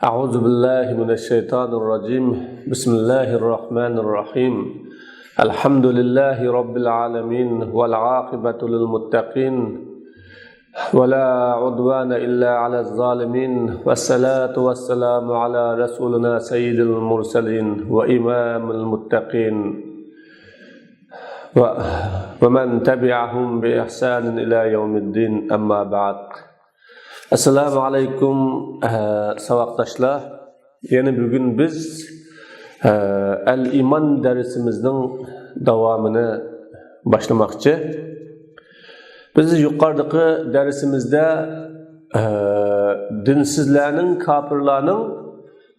أعوذ بالله من الشيطان الرجيم بسم الله الرحمن الرحيم الحمد لله رب العالمين والعاقبة للمتقين ولا عدوان إلا على الظالمين والصلاة والسلام على رسولنا سيد المرسلين وإمام المتقين ومن تبعهم بإحسان إلى يوم الدين أما بعد. Assalamu alaykum savaqdaşlar. Yani bugün biz el-iman dersimizin devamını başlamakçı. Biz yukarıdaki dersimizde dinsizlerinin, kafirlerinin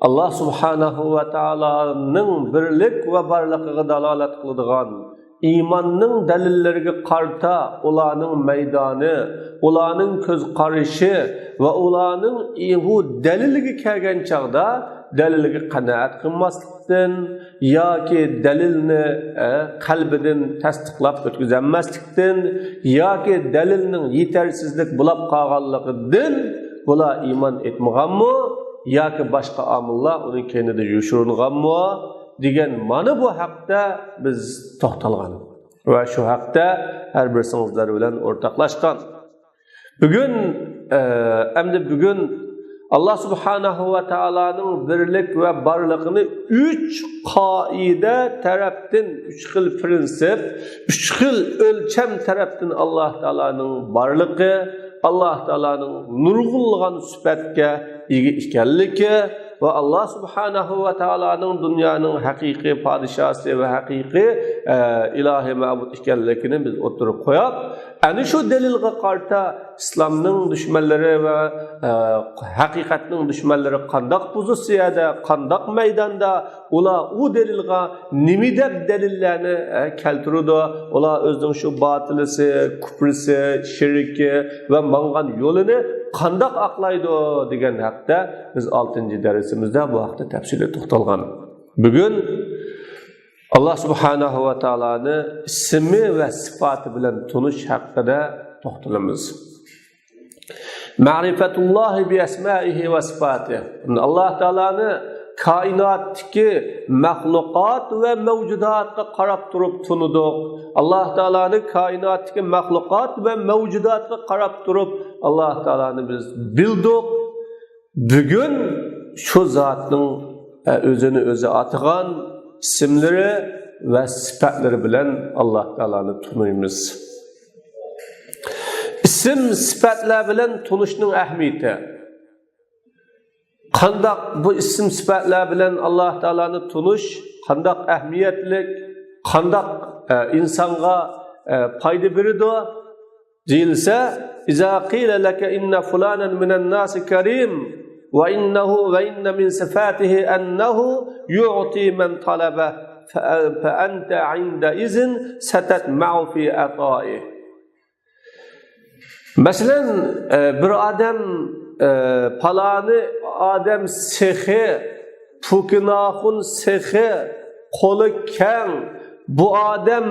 Allah subhanahu ve ta'ala'nın birlik ve barlığına dalalet kıldığın İmanның dalilleriga qarta ularning maydoni, ularning ko'z qarashi va ularning bu daliliga kelgan chaqda daliliga qanoat qilmaslikdan yoki dalilni qalbidan tasdiqlab o'tkazmaslikdan yoki dalilning yetarsizlik bo'lib qolganligidan bular iymon etmaganmi yoki boshqa omillar uning keynida yushirilganmi degan mana bu haqda biz to'xtalgan va shu haqda har bir sizlar bilan o'rtoqlashgan. Bugun Allah subhanahu va taolaning birlik va barlig'ini 3 qoida tarafdan, 3 xil prinsip, 3 xil o'lcham tarafdan Allah taolaning barlig'i, Allah taolaning nurg'unlagan sifatga ega ekanligi ve Allah subhanahu ve ta'ala'nın dünyanın haqiqiy padişahı ve haqiqiy ilahi ma'bud ekanligini biz oturup koyap, ana shu dalilga qarta İslamның düşmanları ve haqiqatning düşmanları qandaq pozitsiyada, qandaq maydanda ular u dalilga nima deb dalillarni keltirdi, ular o'zining shu batılisi, kufrisi, shirki ve mangan yo'lini qandaq aqlaydi degan haqda biz 6. dersimizde bu haqda tafsili to'xtalgan. Bugun Allah subhanahu ve ta'ala'ni ismi ve sıfatı bilan tunish haqida to'xtalamiz. Ma'rifatullohi bi asma'ihi ve sıfatihi. Allah Teala'ni kainatdagi mahluqot ve mevcudatga qarab turib tunidik. Allah Teala'ni kainatdagi mahluqot ve mevcudatga qarab turib Allah Teala'ni biz bildik. Bugün şu zatning özünü özü atgan isimleri ve sıfatları bilen Allah Teala'ni tunuymiz. İsim sıfatlar bilen tunuşning ahmiyati. Qandaq bu isim sıfatlar bilen Allah Teala'ni tunush qandaq ahmiyatlik, qandaq insonga foyda beradi deyilsa, iza qila laka inna fulanan minan nasi karim ve inna min sifatihi annahu yu'ti man talaba fa anta 'inda izin satatma'u fi ata'i. Mesela bir adam palani adam sehi, pukinahun sehi, kolu keng, bu adam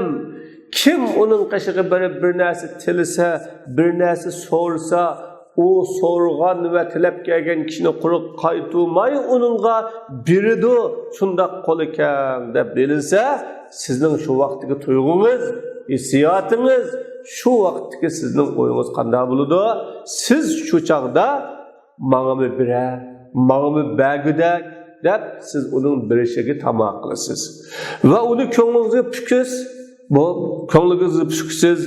kim onun qışığı bir narsa tilisa, bir narsa sorsa, o sorgan ve tilep kelgen kişini quruq qaytılmay onunğa biridu şundaq kolu keng deb bilinse, sizning şu vaqtdagi tuyg'ungiz, hissiyatınız, şu vaqtdagi sizning o'yingiz qanday bo'ladi? Siz şu chaqda mağamı bire, mağamı bəgüdək deb siz onun birishiga tamoq qilasiz. Va uni ko'nglingizga pukiz, bu ko'nglingizni puksiz,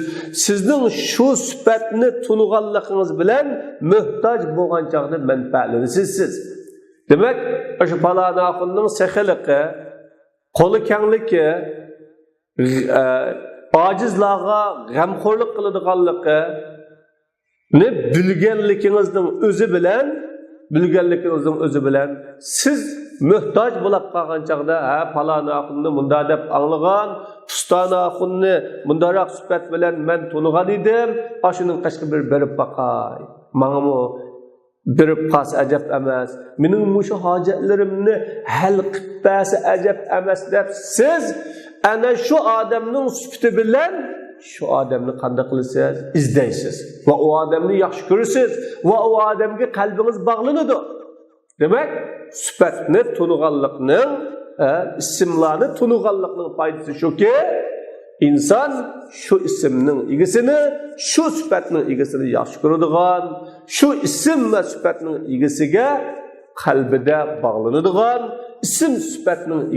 sizning shu sifatni tunganligingiz bilan muhtoj bo'lgan chaqda manfaatlanasiz siz. Demak, o'sha falana axunning sexiligi, qo'li kengligi, acizlarga g'amxo'rlik qiladiganligi ne bilgenlikinizning o'zi bilan siz muhtoj bo'lib qolgan chaqda falana axunni munda deb anglagan, pustana axunni mundaroq sifat bilan men tunigan edim, ashuning qashqi bir berib baqay. Mangami berib qas ajab emas. Mening mushu hojatlarimni hal qilib bersa ajab emas deb siz ana shu odamning sifati bilan şu adamni qanday qilasiz? İzdaysiz. Va o adamni yaxshi ko'rasiz. Va o adamga qalbingiz bog'lanadi. Demek süpetni tunuğallıkның, isimlarını tunuğallıkның faydası şu ki, insan şu isimning egisini, şu süpetning egisini yaxshi ko'radigan, şu isim ve süpetning egisiga qalbida bog'lanadigan, isim süpetning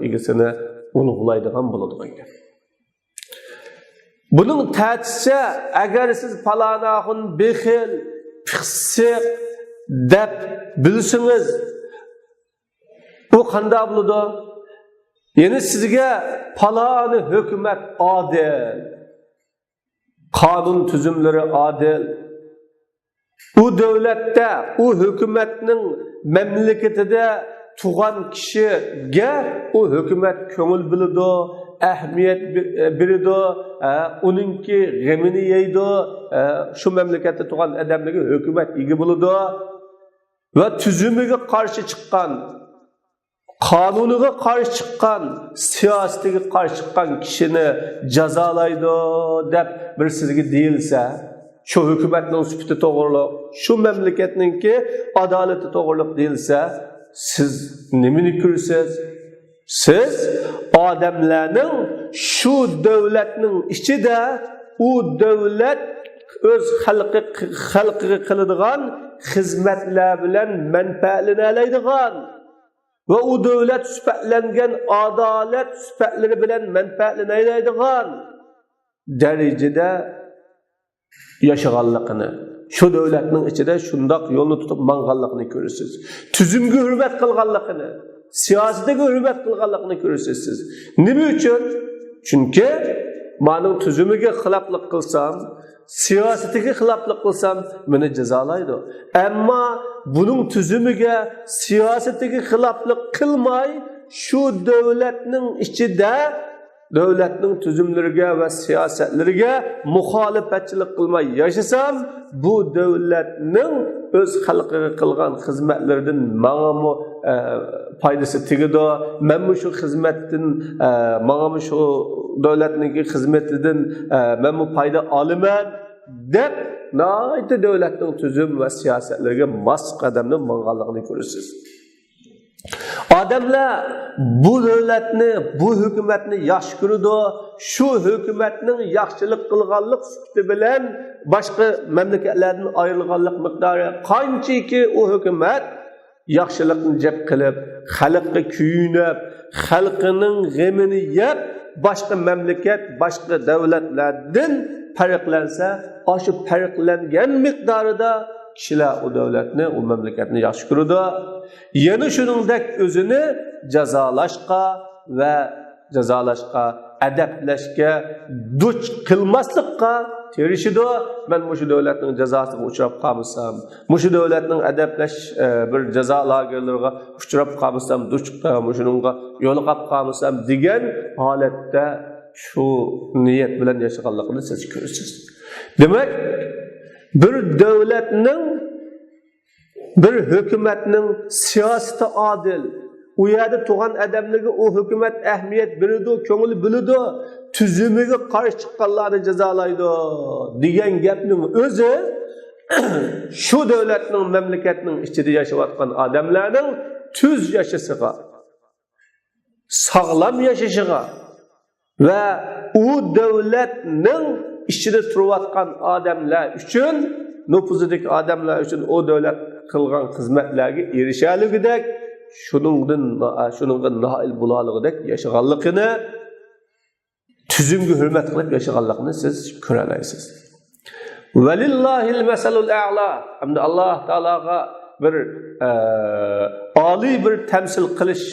egisini ulug'laydigan bo'ladigan. Bunun ta'sisi agar siz falonahun bexil, pixsiq deb bilsangiz, bu qanday bo'ladi? Yani sizge falani hükümet adil, kanun tüzümleri adil, o devlette, o hükümetinin memleketinde tuğan kişiye o hükümet köngül bilido, ehmiyet bilido, onunki gemini yeydo, şu memlekette tuğan adamlığı hükümet iyi bilido ve tüzümüge karşı çıkan, kanuniga qarshi chiqqan, siyosatiga qarshi chiqqan kishini jazolaydi deb bir sizga deyilsa, shu hukumatning sifati to'g'riliq, shu mamlakatningki adolati to'g'riliq deyilsa, siz nimani ko'rasiz? Siz odamlarning shu davlatning ichida u davlat o'z xalqiga qiladigan xizmatlar bilan manfaatlanadigan ve o devlet süpetlengen adalet süpetleri bilen menfaatlanaydigan derecede yaşaganlıkını, şu devletinin içinde şundak yolunu tutup mangallıkını görürsünüz. Tüzümge hürmet kılganlıkını, siyasete hürmet kılganlıkını görürsünüz siz. Nimi için? Çünkü benim tüzümge hılaplık kılsam, siyasetine xilaflık kılsam beni cezalaydı. Ama bunun tüzümüge siyasetine xilaflık kılmay şu devletinin içinde devletinin tüzümlerine ve siyasetlerine muhalefetçilik kılmay yaşasam bu devletinin öz halkına kılgan hizmetlerden bana faydası tigidi. Ben şu hizmetin bana şu devletinin hizmetinden ben bu fayda alıman dep nayte devletning tüzüm ve siyasetlerine mas qadamni manganligini görürsüz. Adamlar bu devletni, bu hükümetni yaxshi ko'radi. Şu hükümetning yaxshilik qilganlik sifati bilan boshqa mamlakatlardan ayrilganlik miqdori qanchaki o hükümet yaxshilikni jeb qilib, xalqqa kuyunib, xalqining g'amini yeb, boshqa mamlakat, boshqa davlatlardan farqlansa, aşı farqlangan miqdorida kishilar o davlatni, o mamlakatni yaxshi ko'radi. Yana shuningdek o'zini jazolashga va adablashga duch qilmaslikqa tirishidi. Men mushu davlatning jazosiga uchrab qolsam, mushu davlatning adablash bir jazo lagerlariga uchrab qolsam, duch mushuninga yo'liqib qolsam degan holatda şu niyet bilen yaşaganlıkını siz görürsünüz. Demek bir devletinin, bir hükümetinin siyaseti adil, o yerde tuğan adamlığı o hükümet ehmiyet bilidi, köngül bilidi, tüzümüge karşı çıkanlarını cezalaydı diyen gapning özü şu devletinin, memleketinin içinde yaşayotgan adamlarning tüz yaşasıga, sağlam yaşayışıga ve o devletning içinde turayotgan adamlar üçün, nüfuzidagi adamlar üçün o devlet kılgan hizmetlerge erişaligidek, şunundan nail bulaligidek yaşaganligini, tüzümge hürmet qilib yaşaganligini siz ko'ralaysiz. Velillahil meselul a'la. Hamda Allah Taalaga bir ali bir temsil qilish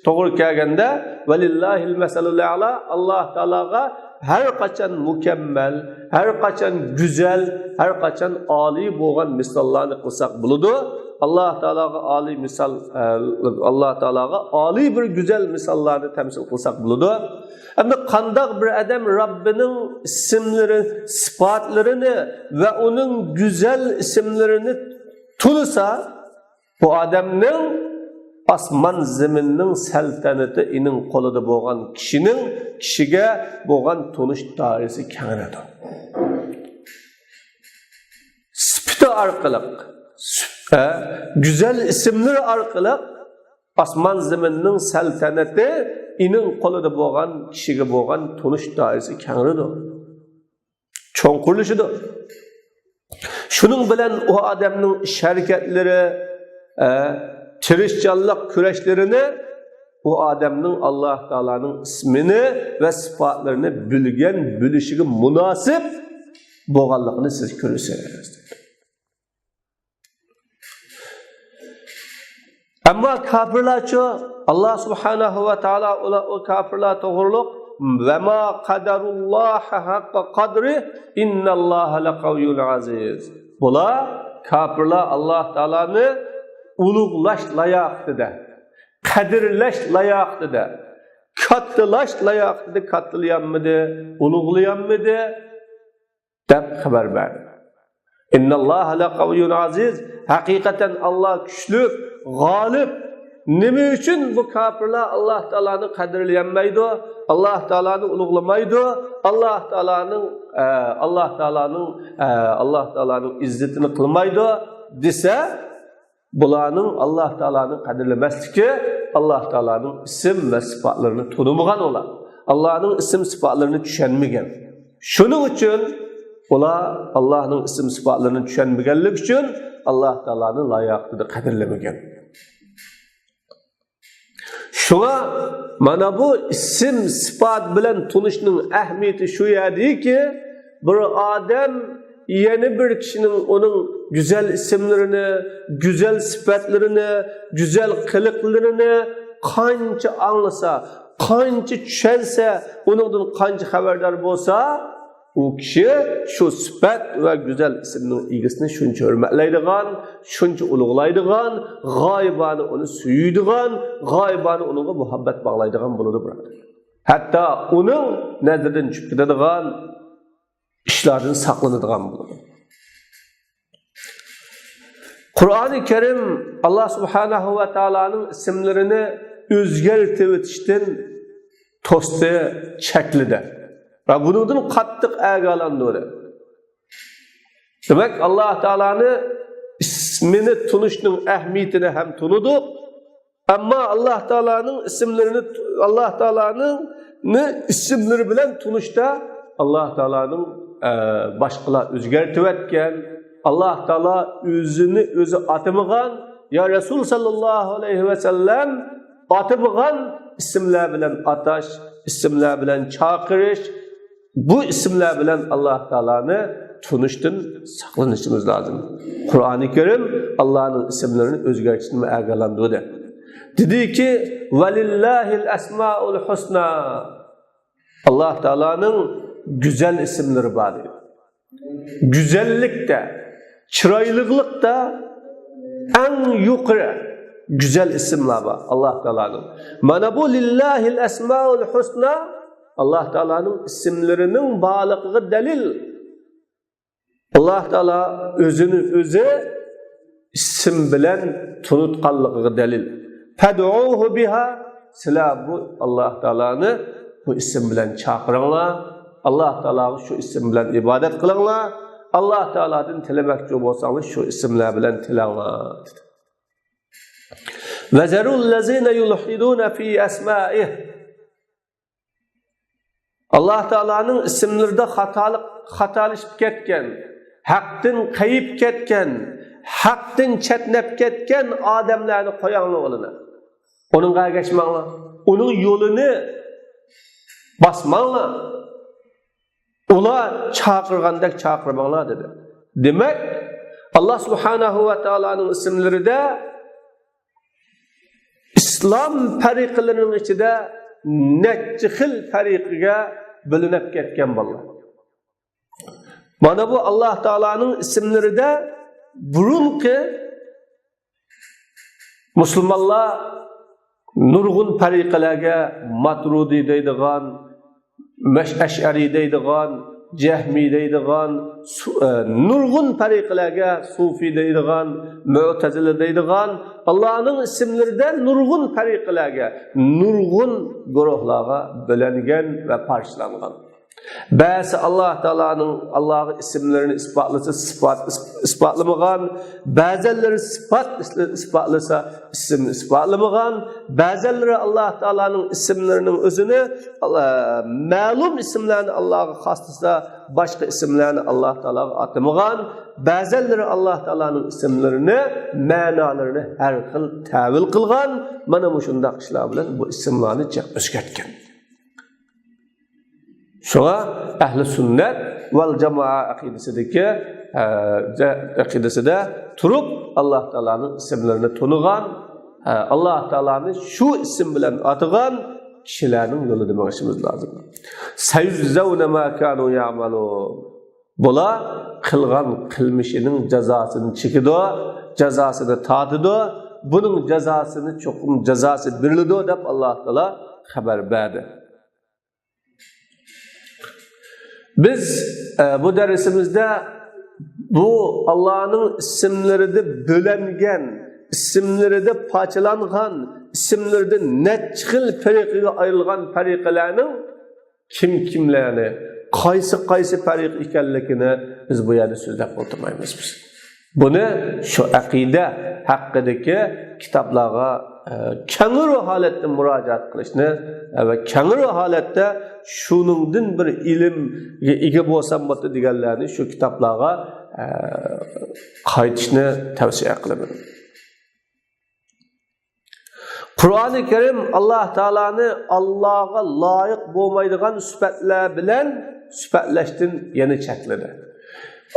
to'g'ri kelganda velillahil meselul a'la, Allah Taalaga her qachon mukammal, her qachon güzel, her qachon ali bo'lgan misollarni qilsak bo'ladi. Allah Taalaga ali misal, Allah Taalaga ali bir güzel misollarni temsil qilsak bo'ladi. Ama qandaq bir adam Rabbining isimleri, sıfatlarını ve onun güzel isimlerini tulsa, bu adamning asman zeminin saltanati inin qo'lida bo'lgan kishiga bo'lgan tunish doirasi kengayadi. Sifati orqali, güzel isimler arqılıq asman zeminning saltanati inin qo'lida bo'lgan kishiga bo'lgan tunish doirasi kengridir. Cho'nqurlishidir. Shuning bilan u odamning harakatlari, tirishchanlik kurashlarini u odamning Alloh taolaning ismini va sifatlarini bilgan bilishiga munosib bo'lganligini siz ko'rasiz. Amma kafirlarcha Allah subhanahu wa ta'ala o kafirlar to'g'riliq va ma qadarulloh haqqa qadri innalloha laqaviyyun aziz. Bular kafirlar Alloh taolani ulug'lash layoqida, qadrlash layoqida, kattalash layoqida, kattalayanmidi, ulug'layanmidi deb xabar berdi. Innalloha laqaviyyun aziz. Haqiqatan Allah kuchli, g'olib. Nima uchun bu kafirlar Alloh taolani qadrlamaydi, Alloh taolani ulug'lamaydi, Alloh taolaning izzatini qilmaydi desa, bularning Alloh taolani qadrlamasligi Alloh taolaning ism va sifatlarini tanımagan ular. Allohning ism sifatlarini tushunmagan. Shuning uchun ular Allohning ism sifatlarini tushunmaganlik uchun Alloh taolani layoqida qadrlamagan. Şuna mana bu isim sifat bilan tunishning ahamiyati shu yerdiki, bir odam yeni bir kishining uning güzel isimlerini, güzel sifatlarini, güzel qiliqlarini qancha anglasa, qancha tushunsa, uningdan qancha xabardor bo'lsa, u kishi shu sifat va güzel ismning egisini shuncha hurmatlaydigan, shuncha ulug'laydigan, g'oyibani uni suyuydigan, g'oyibani unga muhabbat bog'laydigan bo'ladi, birodar. Hatto uning nazaridan chiqib ketadigan ishlardan saqlanadigan bo'ladi. Qur'oni Karim Allah subhanahu va taolaning ismlarini o'zgartirib o'tishdan to'sdi shaklida ve bunun qattiq agalandı. Demek Allah Teala'nı ismini tunuşunun ahmiyetini hem tunuduq, ama Allah Teala'nın isimlerini Allah Teala'nın isimleri bilen tunuşta Allah Teala'nın başkalar özgertip etken, Allah Teala özünü özü atımıgan, ya Resul sallallahu aleyhi ve sellem atımıgan isimler bilen ataş, isimler bilen çakırış, bu isimler bilen Allah Teala'nı tunuştun saklanışımız lazım. Kur'an-ı Kerim Allah'ın isimlerini özgerçinme ergalandığı. Dedi ki velillahil esmaul husna. Allah Teala'nın güzel isimleri var. Güzellikte, çıraylıkta en yukarı güzel isimler var Allah Teala'nın. Mana bu lillahil esmaul husna Allah Teala'nın isimlerinin bağlılığı delil. Allah Teala özünü özü isim bilen tunutqanlığı delil. Fed'uhu biha. Sizler bu Allah Teala'nı bu isim bilen çağırınlar. Allah Teala'nı şu isim bilen ibadet kılınlar. Allah Teala'dan tilemekçi olsanız şu isimler bilen tilanlar. Ve zerullezine yulhidune fi esma'ih. Allah Teala'nın isimlerde hatalaşıp ketken, hak'tan kayıp ketken, hak'tan chetnep ketken adamlarni qo'yanlar o'lini. Onunga geçmanglar, onun yolunu basmanglar. Ular çağırgandek çağırmanglar dedi. Demek Allah Subhanahu ve Teala'nın isimleri de İslam tariqalarının içinde neçe xil tariqiga bilinib ketgan bo'ldi. Mana bu Allah Teala'nın isimlerinde burunki Müslümanlar nurgun tariqalarga Maturidi deydigan, Ash'ari deydigan, Jahmi deydigan, nurgun tariqalarga Sufi deydigan, Mu'tazila deydigan, Allah'ın isimlerinde nurgun tariqalarga, nurgun guruhlarga bölengen ve parçalangan. Bəzi Allah Taala'nın Allah'ın isimlerini ispatlamagan, bəzileri sıfat ispatlasa isim ispatlamagan, bəzileri Allah Taala'nın isimlerinin özünü ma'lum isimlerini Allah'a xaslasa başka isimlerini Allah Taala'ya atamagan, bəzileri Allah Taala'nın isimlerini, ma'nalarını her xil tavil kılgan, mana bu şundaq işler bilan bu isimlerini özgertken. Şuna ehli sünnet vel cema'a akidesinde turup Allah Taala'nın isimlerini tanıgan, Allah Taala'nın şu isim bilen atıgan kişilerin yolu demekimiz lazım. Sayüzzevne ma kanu ya'malun. Bula kılgan kılmışının cezasını çekido, cezasını tatıdo, bunun cezasını çokum cezası birlido dep Allah Taala haber verdi. Biz bu dersimizde bu Allah'ın isimleri de bölengen, isimleri de parçalangan, isimleri de neçhil fariqiga ayrılgan fariqalarning kimlerini, qaysi fariq ekanligini biz bu yerda so'zlab o'tirmaymiz biz. Buni şu aqida haqidagi kitoblarga kengru holatda murojaat qilishni va kengru holatda shuningdan bir ilmga ega bo'lsam bo'ti deganlarni shu kitoblarga qaytishni tavsiya qilaman. Qur'oni Karim Allah Taala'ni Allohga loyiq bo'lmaydigan sifatlar bilan sifatlashdan yana chekladi.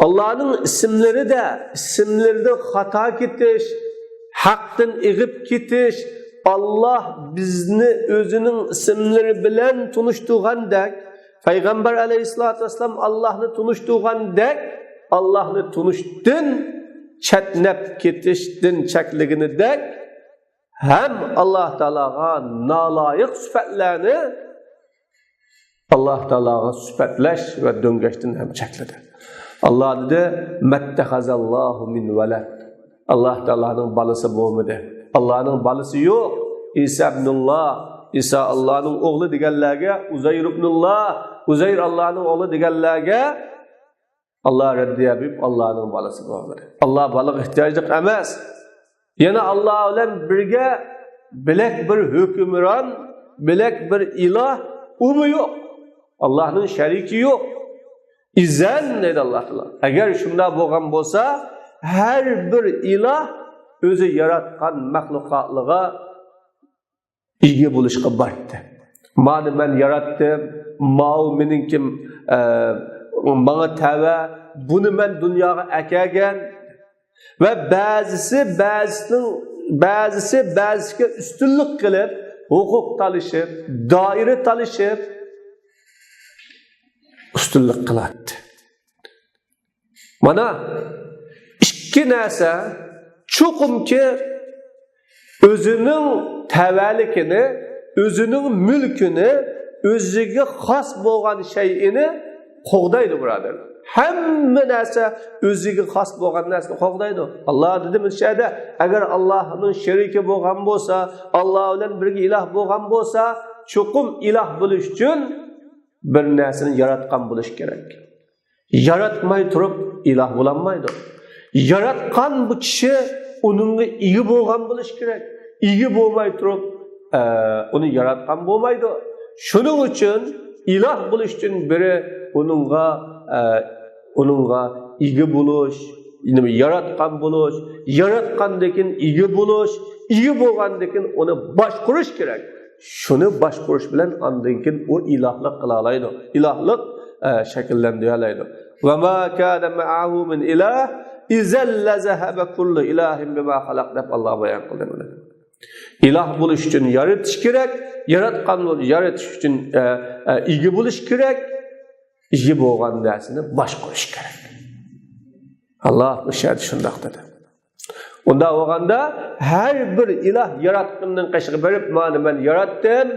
Allah'ın isimlerinde hata ketiş, haktan egip ketiş, Allah bizni özünün isimleri bilen tunuştuğandek, Peygamber aleyhissalatü vesselam Allah'ını tunuştuğandek, Allah'ını tunuştun, çetnep ketiştin çekligini dek, hem Allah Teala'ga nalayık sıfatlarını Allah Teala'ga sıfatlaş ve döngeçtin hem çekledi. Allah dedi, "Mettehazallahu min veled." Allah Teala'nın balısı bo'lmadi. Allah'ın balısı yok. İsa ibnullah, İsa Allah'ın oğlu deganlarga, Uzayr ibnullah, Uzayr Allah'ın oğlu deganlarga Allah reddiye yapıp Allah'ın balısı bo'lmadi. Allah balık ihtiyaclık emas. Yana Allah bilan birga bilek bir hükümran, bilek bir ilah umi yok. Allah'ın şeriki yok. İzen dedi Allah Teala. Eğer şunda bo'lgan bo'lsa, her bir ilah özü yaratgan mahlukatlığa ega bo'lishga bordi. Mani men yaratdim, mau meninkim bana tava, bunu men dunyoga akagan ve ba'zisiga üstünlük qilib, hukuk talishib, doira talishib üstünlük qiladi. Mana ikki narsa chuqumki o'zining tavallikini, o'zining mulkini, o'ziga xos bo'lgan shay'ini qo'g'daydi birodar. Hamma narsa o'ziga xos bo'lgan narsani qo'g'daydi. Alloh dedi mishada, agar Allohning sheriki bo'lgan bo'lsa, Alloh bilan birga iloh bo'lgan bo'lsa, chuqum iloh bo'lish uchun bir narsani yaratgan bo'lish kerak. Yaratmay turib iloh bo'lanmaydi. Yaratgan bu kishi uningga ega bo'lgan bo'lish kerak. Ega bo'lmay turib uni yaratgan bo'lmaydi. Shuning uchun iloh bo'lish uchun biri uningga ega bo'lish, yaratgan bo'lish, yaratgandan ega bo'lish, ega bo'lgandan uni boshqarish kerak. Shuni boshqarish bilan ondan keyin u ilohlik qila oladi. Ilohlik shakllantira oladi. Va ma kana ma'ahu min ilah izal lazahaba kullu ilahin bima xalaq deb Alloh bayon qildi buni. Iloh bo'lish uchun yaratish kerak, yaratgan yaratish uchun ega bo'lish kerak, ega bo'lgan narsani boshqarish kerak. Alloh o'shadi shundoq dedi. Unda bo'lganda har bir iloh yaratgandan qashqi berib, "Mani men yaratdim."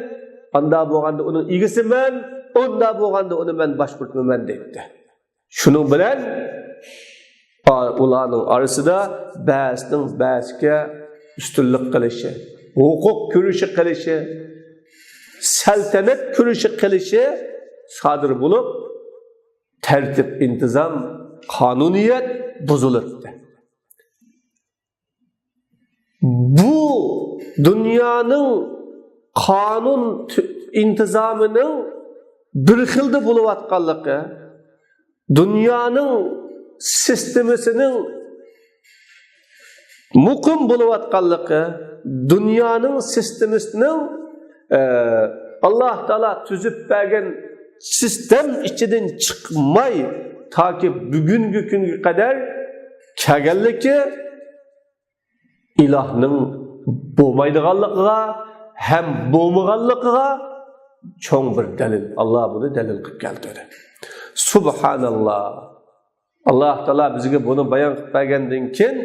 Unda bo'lganda uning egasiman, unda bo'lganda uni men boshqartmayman dedi. Shuning bilan ularning orasida ba'ziga ustunlik qilishi, huquq ko'rishi qilishi, saltanat ko'rishi qilishi sodir bo'lib, tertib, intizam, qonuniyat buzilibdi. Bu dünyanın qonun intizamining bir xilda bo'layotganligi, dunyoning sistemasining muqim bo'layotganligi, dunyoning sistemasining Alloh taolo tuzib bergan sistem ichidan chiqmay toki bugungi kunga qadar kelganligi ilohning bo'lmaydiganligiga ham bo'lmaganligiga cho'ng bir dalil. Allah bunu dalil qilib keltirdi. Subhanallah. Alloh taolo bizga buni bayon qilib bergandan keyin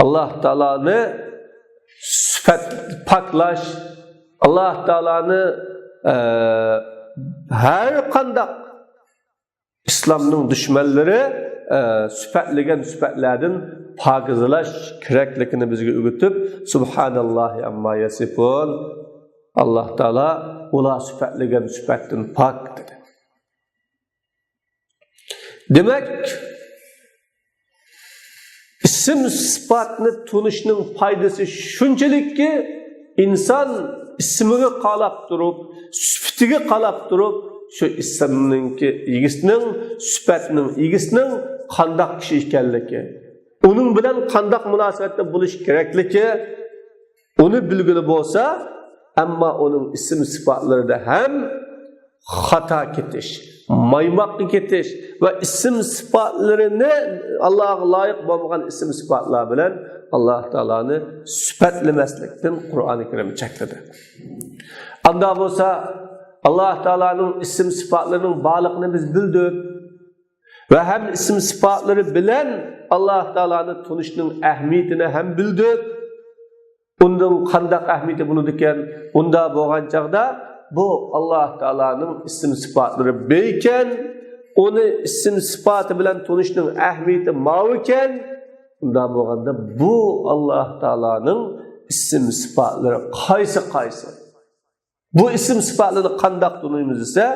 Alloh taoloni sifat paklash, Alloh taoloni har qanday islomning dushmanlari sifatlagan sifatlardan pokizlash kerakligini bizga o'rgatib, subhanallohi amma yasifun. Alloh taolo ular sifatlagan sifatdan pok dedi. Demak, isim sifatni tunishning foydasi shunchalikki, inson ismiga qarab turib, sifatiga qarab turib, shu ismninki egisining, sifatning egisining qanday kishi ekanligi, uning bilan qanday munosabatda bo'lish kerakligi uni bilgili bo'lsa, ammo uning ism sifatlarida ham xato ketish, maymoqqa ketish va ism sifatlarini Allohga loyiq bo'lmagan ism sifatlar bilan Alloh taoloni sifatlamaslikdan Qur'oni Karim chekladi. Anda bo'lsa Alloh taolaning ism sifatlarining borlig'ini biz bildik va ham ism sifatlari bilan Alloh taoloni tunishning ahamiyatini ham bildik. Undan qanday ahamiyati bo'ladi ekan? Unda bo'lgan chaqda bu Alloh taolaning ism sifatlari beyken, uni ism sifati bilan tunishning ahamiyati ma'lum ekan, unda bo'lganda bu Alloh taolaning ism sifatlari qaysi? Bu ism sifatlarni qanday tunuymiz esa,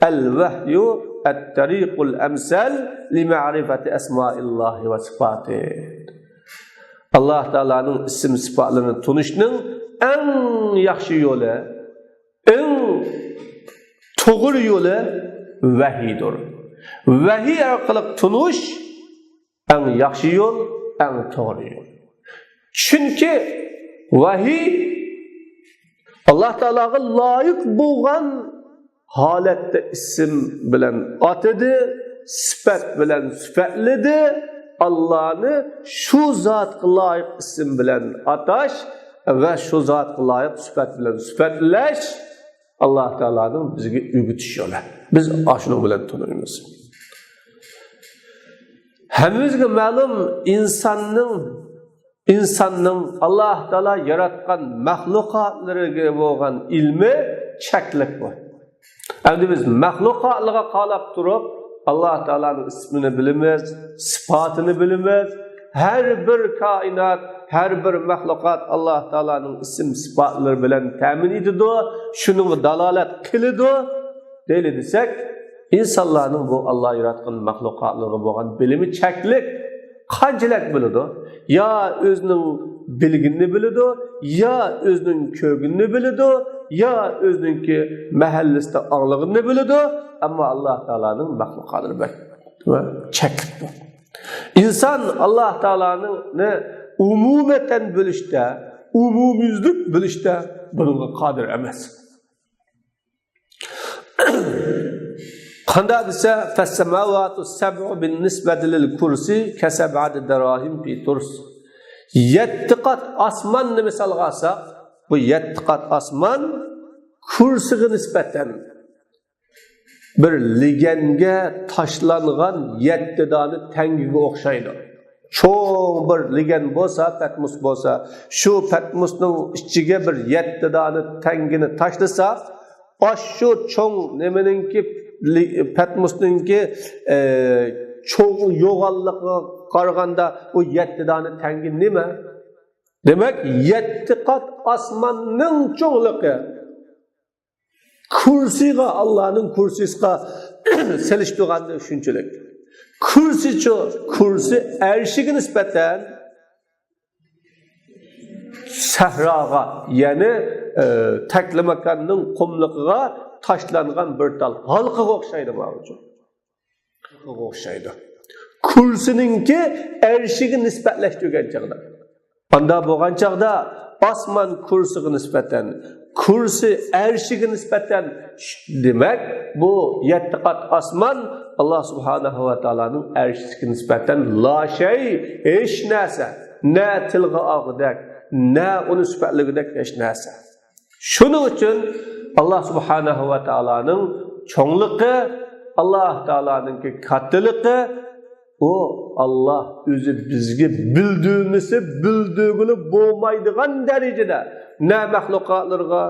al-vahyu at-tariqul amsal li ma'rifati asma'illahi va sifatihi. Alloh taolaning ism sifatlarini tunishning eng yaxshi yo'li, eng to'g'ri yo'li vahiydir. Vahiy orqali tunish eng yaxshi yo'l, eng to'g'ri yo'l. Chunki vahiy Alloh taolaga loyiq bo'lgan holatda ism bilan atadi, sifat bilan sifatladi. Allah'ını şu zatga loyiq ism bilan atash ve şu zatga loyiq sifat bilan sifatlash Alloh taolaning bizga o'rgatish yo'li. Biz ashuni bilan tanıymiz. Hammamizga ma'lum insonning Alloh taolo yaratgan mahluqotlariga bo'lgan ilmi cheklik bor. Endi biz mahluqotlarga qarab turib Allah Teala'nın ismini bilimiz, sıfatını bilimiz. Her bir kainat, her bir mahlukat Allah Teala'nın isim sıfatları bilen temin ediyor. Şunun dalalet kılıdır. Değil desek, insanların bu Allah yaratkan mahlukatları boğan bilimi çeklik, kancılık biliyor. Ya özünün bilginini biliyor, ya özünün kökünü biliyor, ya özününki mahallesinde ağlığını biliyor. Ama Allah Teala'nın mahlukatları çeklik bu. İnsan Allah Teala'nın umumeten bölüşte, umumizlik bölüşte bununla kadir emez. Qanda dese fes-semavatu seb'u bin-nisbeti lil-kursi keseb'ad dirahim fi turs. 7 qat osmonni misol alsak, bu 7 qat osmon kursiga nisbatan bir liganga tashlangan 7 dona tangiga o'xshaydi. Cho'ng bir ligan bo'lsa, Patmos bo'lsa, shu Patmosning ichiga bir 7 dona tangini tashlasa, shu cho'ng nimaninki Patmosninki cho'ng yo'g'onligiga qaraganda bu 7 dona tangi nima? Demak, 7 qat osmonning cho'ngligi Kursiga Allah'ın kursisiga seliştirganda şunçalik. Kursi erşiga nispeten sahraga, yani taklamakanning qumligiga taşlangan bir tal halqaga o'xshaydi mavjud. Halqaga o'xshaydi. Kursininki erşiga nisbatlashtirgan chaqda. Anda bo'lgan chaqda osmon kursiga nisbatan, kursi erşiga nisbatan demak bu 7 qat osmon Allah subhanahu va taolaning erşiga nisbatan la shay, hech narsa, na tilga og'dak, na uni sifatligidek hech narsa. Shuning uchun Allah subhanahu va taolaning cho'ngligi, Allah taolaninki kattaligi, o Allah o'zi bizga bildirgili bo'lmaydigan darajada na mahluqotlarga,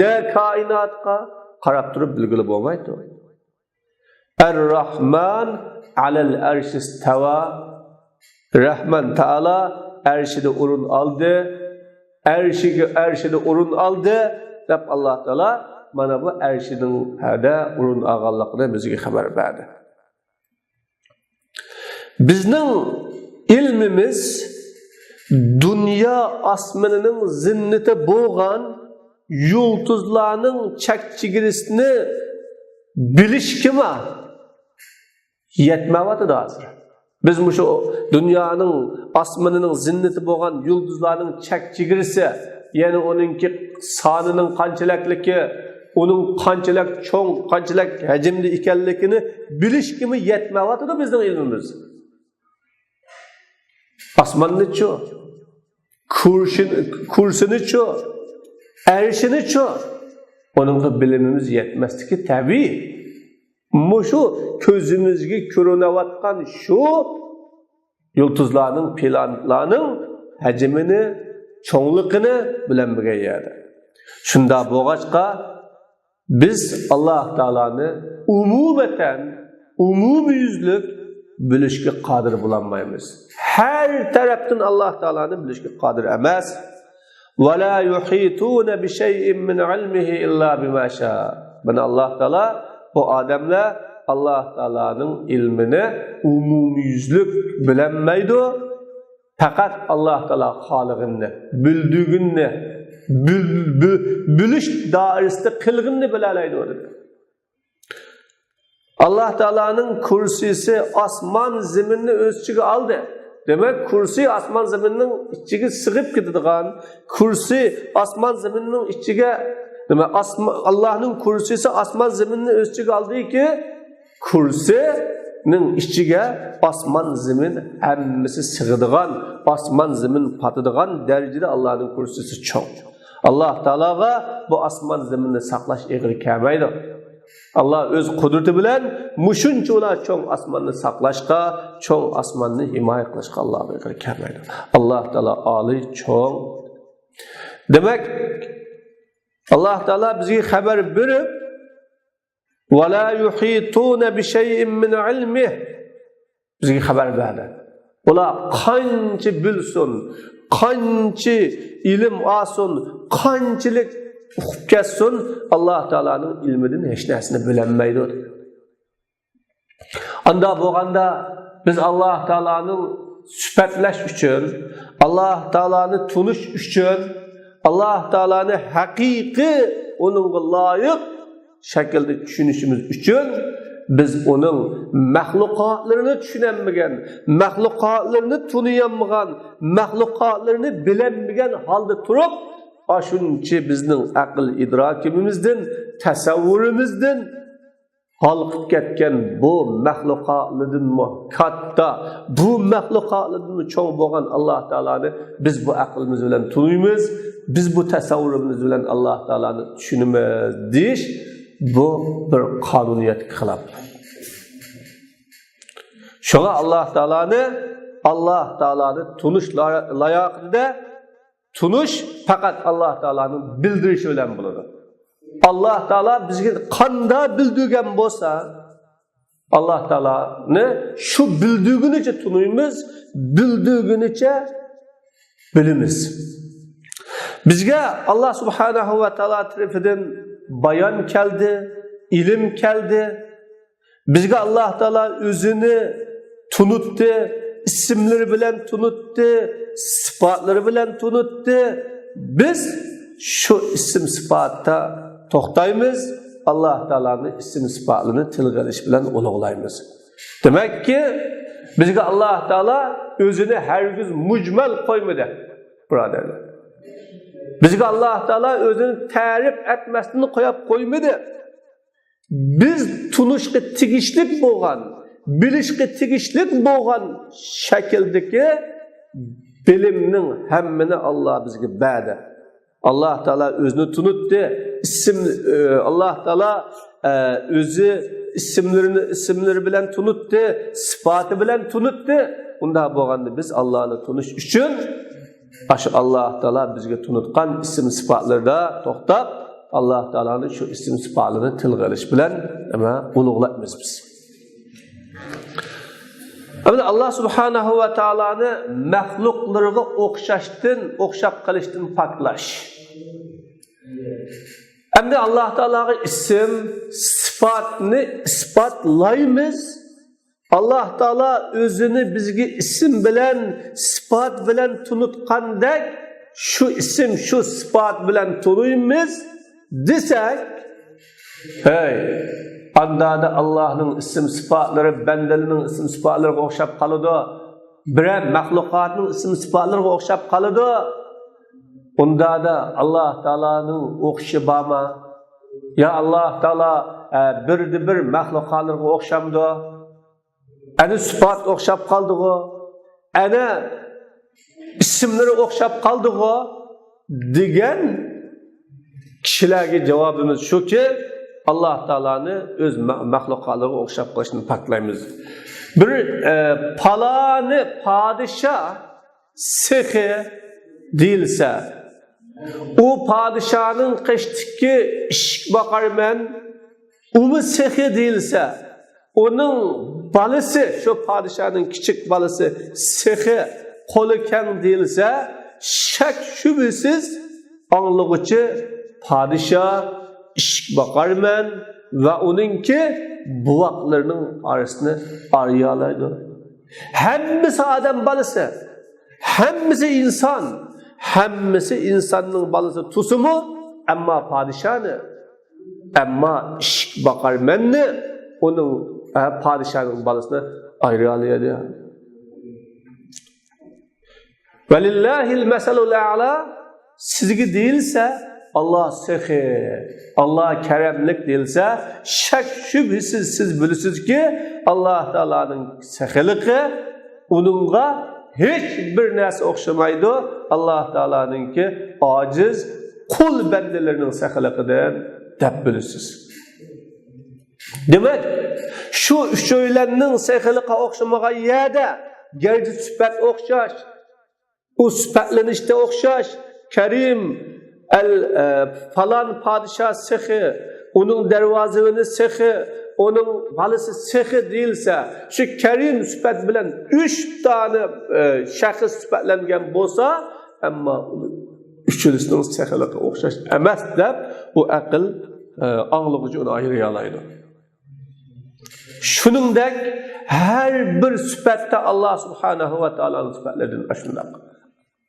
na koinotga qarab turib bilgili bo'lmaydi. Er-Rahman alal arsh istawa. Rahman Taala erşide o'rin oldi, erşide o'rin oldi deb Allah Taala mana bu ershining hada o'rin olganligini bizga xabar berdi. Bizning ilmimiz dünya osmonining zinnati bo'lgan yulduzlarning chakchigirisini bilishga yetmayapti hozir. Biz şu dünyanın osmonining zinnati bo'lgan yulduzlarning chakchigirisi, yani onunki soninin qanchalakligi, onun qanchalik cho'ng, qanchalik hajmli ekanligini bilishga yetmayapti bizning ilmimiz. Osmonni-chi, kursini-chi, ershini-chi, onun bilimimiz yetmasligi tabiiy. Şu közümüzge ko'rinayotgan şu yulduzlarning, planetlarning hajmini, cho'ngligini bilinmagan yerda. Shunda bo'lg'achqa biz Alloh taolani umumiyuzlik bilishga qodir bo'lmaymiz. Har tarafdan Alloh taolani bilishga qodir emas. Va la yuhituna bi shay'in min ilmihi illa bima sha. Bana Alloh taolo bu adamlar Allah Teala'nın ilmini umumiyüzlük bilenmeydi. Fakat Allah Teala haligini, bildiğini, bilish dairesinde kılgını bilaleydi. Allah Teala'nın kursisi asman zeminini öz içine aldı. Demek kursi asman zemininin içine sığıp gidiyorgan, kursi asman zemininin içine, demek Allah'ın kursisi asman zeminini öz içine aldı ki, kursinin içine asman zemin hemmisi sığıdığan, asman zemin patıdığan derecede Allah'ın kursisi çok. Allah Teala'ga bu asman zeminini saklaş eğri kelmeydi. Allah öz kudreti bilen muşunca ola çoğun asmanını saklaşka, çoğun asmanını himaye kılışka Allah'a eğri kelmeydi. Allah Teala Ali çoğun. Demek Allah Teala bize haber verip وَلَا يُحِيطُونَ بِشَيْءٍ مِّنْ عِلْمِهِ bize haber verdi. Ola kançı bilsin, kançı ilim alsın, kançılık uqib ketsin, Allah Teala'nın ilminin hiç nersini bilinmeydi. Anda bo'lganda biz Allah Teala'nın süpetleş üçün, Allah Teala'nı tunuş üçün, Allah Teala'nı hakiki onunla layık şekilde düşünüşümüz üçün biz onun mahlukatlarını düşünenmegen, mahlukatlarını tanıyanmagan, mahlukatlarını bilenmegen halde turup aşunçı bizning aql idrokimizdan, tasavvurimizdan halqib ketgan bu mahlukatlardan katta, bu mahlukatlardan cho'ng bo'lgan Alloh taolani biz bu aqlimiz bilan tanıymiz, biz bu tasavvurimiz bilan Alloh taolani tushunamiz deyish bu bir qonuniyat xilaf. Şuna Allah taolani tunish layoqida tunuş fakat Allah Teala'nın bildirişi bilen bulunur. Allah Teala bizge kanda bildirgen bolsa Allah Teala'nı şu bildirginice tunuyumuz, bildirginice bilimiz. Bizge Allah Subhanahu ve Teala tarafından bayan keldi, ilim keldi. Bizge Allah Teala özünü tunuttu, isimleri bilen tunuttu, sıfatları bilen tunuttu. Biz şu isim sıfatta toxtaymiz, Allah Teala'nın isim sıfatlarını tilgaliş bilen ulug'laymiz. Demek ki bizge Allah Teala özünü hergiz mucmel koymadı, birodarlar. Bizge Allah Teala özünü tarif etmesini koyup koymadı. Biz tunuşqa tigişlik bolgan, bilişqa tigişlik bolgan şekildeki bilimning hammini Allah bizga berdi. Allah Teala özünü tunuttu. Allah Teala özü isimleri bilen tunuttu, sıfatı bilen tunuttu. Unda bolganda biz Allah'ını tunuş üçün Allah Teala bizga tunutgan isim sıfatlarda toxtab Allah Teala'nın şu isim sıfatlarını tilgaliş bilen ama ulug'laymiz biz. Allah Subhanahu ve Teala'nı mahluklarga o'xshab qilishdan paklash. Endi Allah Teala'ga isim sıfatını ispatlaymiz. Allah Teala özünü bizge isim bilen, sıfat bilen tunutgandek şu isim, şu sıfat bilen tunuymiz desek, hey, anda da Allah'ın isim sıfatları, bendelerinin isim sıfatları o'xshab qoladi. Bire mahlukatın isim sıfatları o'xshab qoladi. Unda da Allah Teala'nın o'xshi bormi? Ya Allah Teala bir mahlukatlarga o'xshamdi. Ana sıfat o'xshab qoldi-ku. Ana isimleri o'xshab qoldi-ku degan kishilarga javobimiz shuki, Allah Teala'nı öz mahlukatlarga o'xshab qilishni paklaymiz. Bir palani padişah sehi deyilse, o padişahın qishdiki ish boqarman, umi sehi deyilse, onun balası, şu padişahın küçük balası sehi qo'li keng deyilse, şak şübhesiz anlıqçı padişah ish boqarman ve onunki buvaqlarının arasını arayalaydı. Hemmisi adam balası, hemmisi insan, hemmisi insanın balası tusumu, ama padişahını, ama ish boqarmanni onun padişahın balasını ayralaydı. Velillahil meselul a'la, sizge değilse Allah sehi, Allah keremlik değilse, şak şübhesiz siz bilirsiniz ki Allah Teala'nın sehiliki onunla hiçbir narsa o'xshamaydi. Allah Teala'nın ki aciz kul bendelerinin sehilikidir deb bilirsiniz. Demek şu üçöylenin sehilika o'xshamagan yerda gerçi süpat o'xshash, o süpatlanishda o'xshash, Kerim falan padişah sehi, onun dervazını sehi, onun balası sehi değilse, şu Kerim süpat bilen 3 tane şahıs süpatlangan bolsa, ama üçüncüsünün sehilika o'xshash emas deb bu aql anlıqçı onu ayırayalaydı. Şuningdek her bir sıfatta Allah Subhanahu ve Teala'nın sıfatlarından aşındak.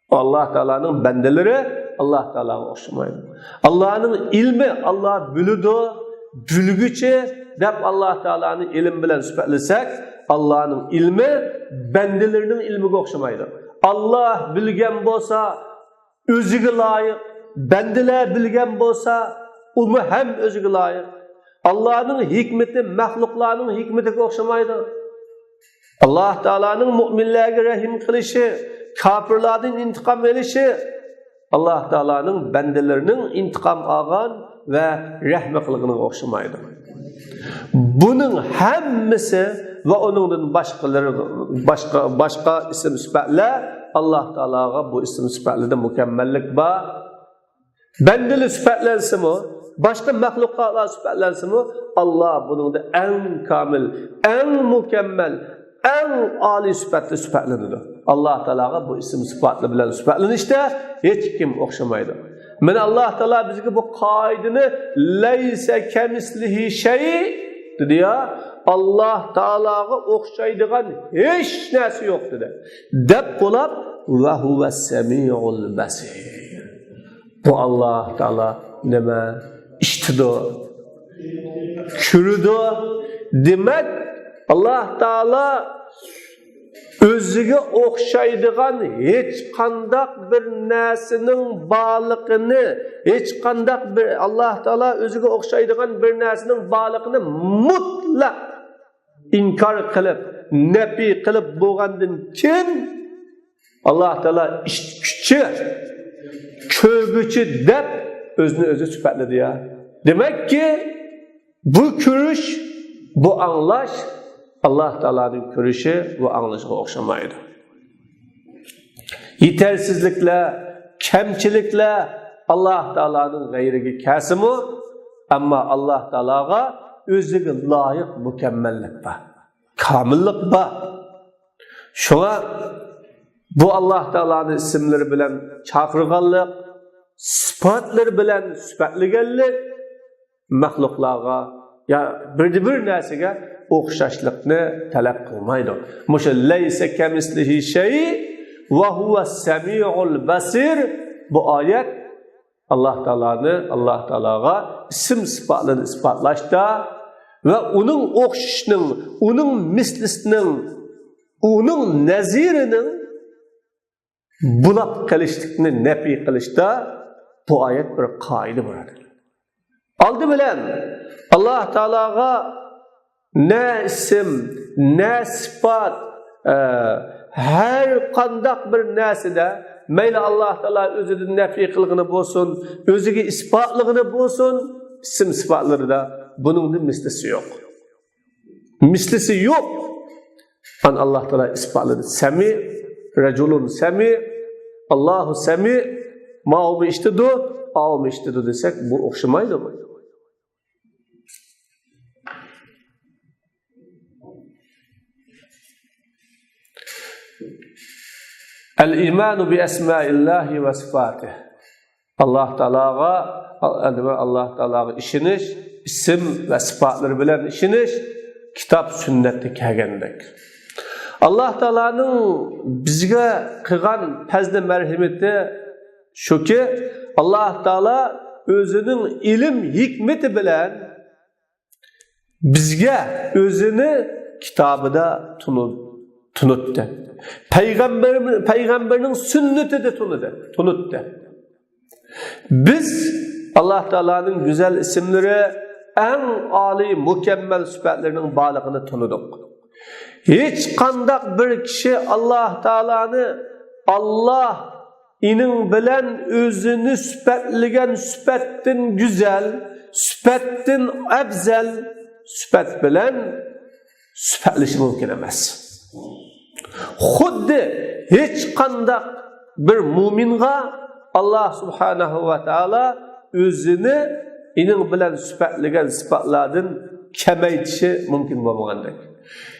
Allah Teala'nın bendeleri Allah Teala'ya o'xshamaydi. Allah'ın ilmi Allah biludi, bilgüçi deb Allah Teala'nın ilim bilen sıfatlasak, Allah'ın ilmi bendelerinin ilmiga o'xshamaydi. Allah bilgen bolsa özüge layık, bendeler bilgen bolsa umi hem özüge layık. Allah'ın hikmeti, mahluklarının hikmetiga o'xshamaydi. Allah Teala'nın müminlerge rahim qilishi, kafirlardan intikam verishi, Allah Teala'nın bendelerinin intikam algan ve rahmetliğine o'xshamaydi. Bunun hemmisi ve onun başka isim sıfatlar Allah Teala'ga bu isim sıfatlarda mükemmellik var. Bendeli sıfatlansa mı? Başka mahlukatlar sıfatlansa mı? Allah bunun da en kamil, en mükemmel, en âli sıfatla sıfatlanır. Allah Teala'ga bu isim sıfatla bilen sıfatlanışta hiç kim o'xshamaydi. Mana Alloh taolo bizga bu qoidani laysa kemislihi shay dedi ya. Alloh taologa o'xshaydigan hech narsa yo'q dedi. Deb bo'lib va huwas samiul basir. Bu Alloh taolo nima eshitdi? Ko'rdi. Demak Alloh taolo o'ziga o'xshaydigan hech qanday bir narsaning borligini, hech qanday bir Alloh taolo o'ziga o'xshaydigan bir narsaning borligini mutlaq inkor qilib, nafiy qilib bo'lgandan keyin Alloh taolo eshitguchi, ko'rguchi deb o'zini o'zi sifatladi ya. Demakki, bu ko'rish, bu anglash Alloh taolaning ko'rishi bu anglashga o'xshamaydi. Yetersizliklar, kamchiliklar Alloh taolaning g'ayriga kasimi, ammo Alloh taologa o'ziga loyiq mukammallik bor, komillik bor. Shuna bu Alloh taolaning ismlari bilan chaqirganlik, sifatlar bilan sifatlaganlik mahluqlarga ya bir narsaga o'xshashlikni talab qilmaydi. Musha laysa kemislihi shay va huwas samiul basir bu oyat Alloh taologa ism sifatlarini isbotlashda va uning o'xshashining, uning mislisining, uning nazirining bulab qilishlikni nafiy qilishda bu oyat bir qoida bo'ladi. Oldi bilan Alloh taologa ne isim, ne sifat, her qandaq bir narsada mayli Alloh taolo o'zidan nafiy qilgani bo'lsin, o'ziga isbotlligini bo'lsin, ism sifatlarida buning mislisi yo'q. Mislisi yo'q. An Alloh taolo isbotladi. Sami, rajulun sami, Allohu sami, ma'um ishtidu, awm ishtidu desak bu o'xshamaydi bu. El-imanu bi esmaillahi ve sifatih. Allah Taalaga işiniş, isim ve sıfatları bilen işiniş, kitap sünnetde kelgendek. Allah Taala'nın bizge kılgan fazla merhameti şu ki Allah Taala özünün ilim hikmeti bilen bizge özünü kitabıda tunuttu. Peygamberinin sünneti de tunuttu. Biz Allah Teala'nın güzel isimleri, en âli, mükemmel sıfatlarının bağlılığını tanıdık. Hiç kandak bir kişi Allah Teala'nı Allah inin bilen özünü sıfatlıgen sıfattin güzel, sıfattin ebzel sıfat bilen sıfatlışı mümkün emez. Xuddi hiç kandak bir muminga Allah subhanahu wa ta'ala özünü inin bilen sıfatlıgen sıfatlardan kemaytişi mümkün olmagandak.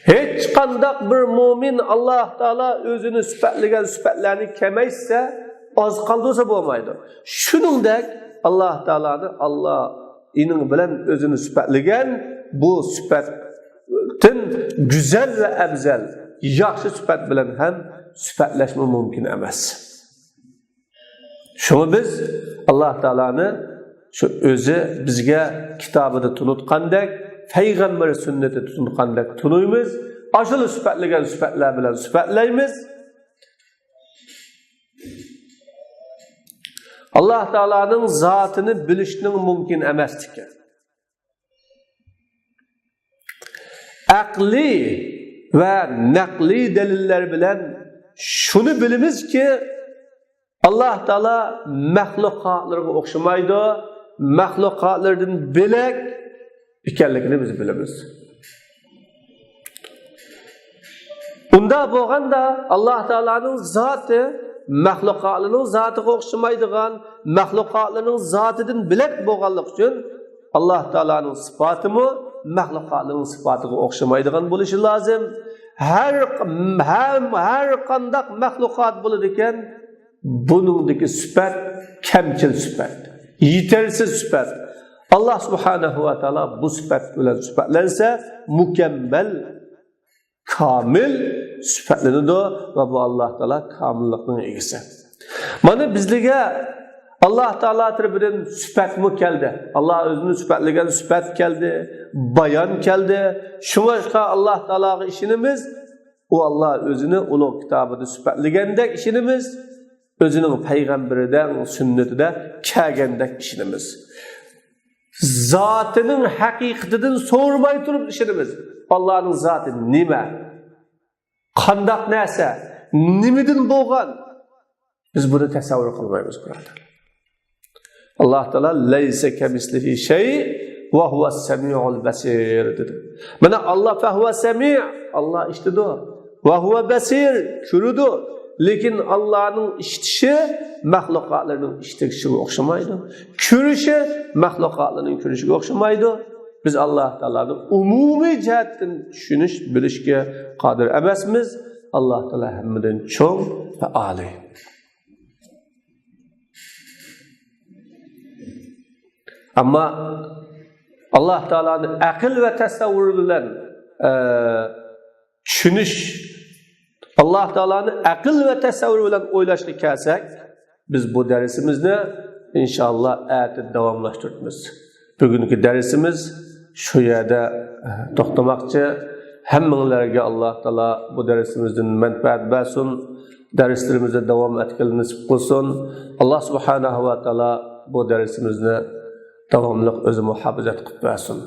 Hiç kandak bir mumin Allah Taala özünü sıfatlıgen sıfatlarını kemaytse az kaldıysa olmaydı. Şuningdek Allah Taala'nı Allah inin bilen özünü sıfatlıgen bu sıfatın güzel ve ebzel yaxşı sıfat bilen hem sıfatlaşma mümkün emas. Şunu biz Allah Taala'nı şu özü bizge kitabıda tunutqandek, Peygamber sünneti tunutqandek tunuymiz, aşılı sıfatlagan sıfatlar bilen sıfatlaymiz. Allah Taala'nın zatını bilishning mümkün emasdiki. Aqli ve nakli deliller bilen şunu bilimiz ki Allah Taala mahlukatlarga o'xshamaydi, mahlukatlardan bilek ekanligini biz bilamiz. Unda bo'lganda Allah Taala'nın zatı mahlukatlarning zatiga o'xshamaydigan, mahlukatlarning zatidan bilek bo'lganlik uchun Allah Taala'nın sıfatımı mahlukatlarning sıfatıga o'xshamaydigan bo'lishi lozim. Her kandak mahlukat bo'ladi ekan, buningdagi sifat kamchil sifat, yetarsiz sifat. Allah subhanahu va taolo bu sifat bilan sifatlansa, mukammal, kamil sifatlanadi va bu Alloh taolo kamillikning egasi. Mana bizlarga Allah Teala tarafından sifat mı geldi? Allah özünü sifatlagan sifat geldi, bayan geldi. Şuna Allah Teala'nın işinimiz, o Allah özünü ulug' kitabında sifatlagandek işinimiz, özünün peygamberinden, sünnetinde kelgandek işinimiz. Zatının hakikatidan sormay turib işinimiz. Allah'ın zatı nima? Qandaq narsa? Nimadan bo'lgan? Biz bunu tasavvur qilmaymiz, birodar. Allah Teala leyse kemislihi şey ve huves semi'ul basir dedi. Mana Allah fe huve semi', Allah işitidir. Ve huve basir, görüdür. Lekin Allah'ın işitişi mahlukatlarının işitişine okşamaydı. Görüşü mahlukatlarının görüşüne okşamaydı. Biz Allah Teala'nın umumi cihetten düşünüş, bilişke kadir emasmiz. Allah Teala hemden çok ve âli. Ama Allah Teala'nın akıl ve tasavvur bilen düşünüş, Allah Teala'nın akıl ve tasavvur bilen oylaşlı kelsak, biz bu dersimizni inşallah ayette davamlaştırırız. Bugünkü dersimiz şu yerde toxtamoqchi. Hammalarga Allah Teala bu dersimizden menfaat bersin, derslerimizde devam etkilerini nasip kılsın. Allah Subhanahu ve Teala bu dersimizni davomli o'zi muhabbet qilib bersin.